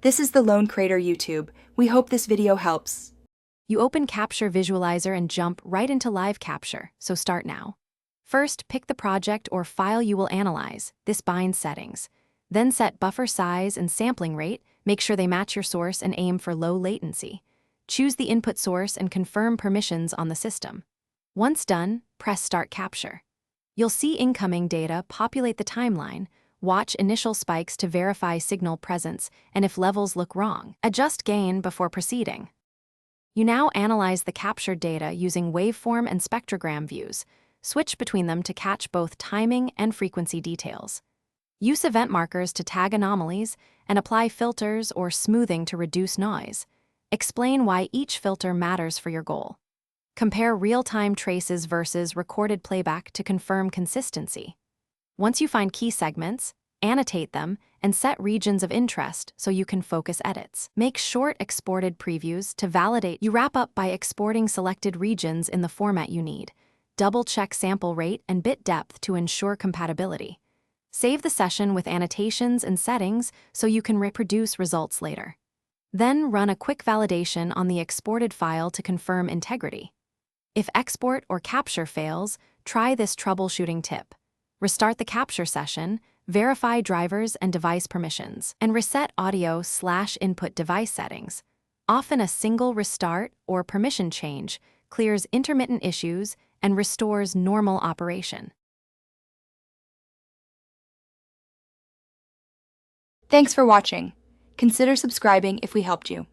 This is the Lone Crater YouTube. We hope this video helps. You open Capture Visualizer and jump right into live capture, so start now. First, pick the project or file you will analyze. This binds settings. Then set buffer size and sampling rate, make sure they match your source and aim for low latency. Choose the input source and confirm permissions on the system. Once done, press Start Capture. You'll see incoming data populate the timeline. Watch initial spikes to verify signal presence, and if levels look wrong, adjust gain before proceeding. You now analyze the captured data using waveform and spectrogram views. Switch between them to catch both timing and frequency details. Use event markers to tag anomalies and apply filters or smoothing to reduce noise. Explain why each filter matters for your goal. Compare real-time traces versus recorded playback to confirm consistency. Once you find key segments, annotate them and set regions of interest so you can focus edits. Make short exported previews to validate. You wrap up by exporting selected regions in the format you need. Double-check sample rate and bit depth to ensure compatibility. Save the session with annotations and settings so you can reproduce results later. Then run a quick validation on the exported file to confirm integrity. If export or capture fails, try this troubleshooting tip. Restart the capture session, verify drivers and device permissions, and reset audio/input device settings. Often a single restart or permission change clears intermittent issues and restores normal operation. Thanks for watching. Consider subscribing if we helped you.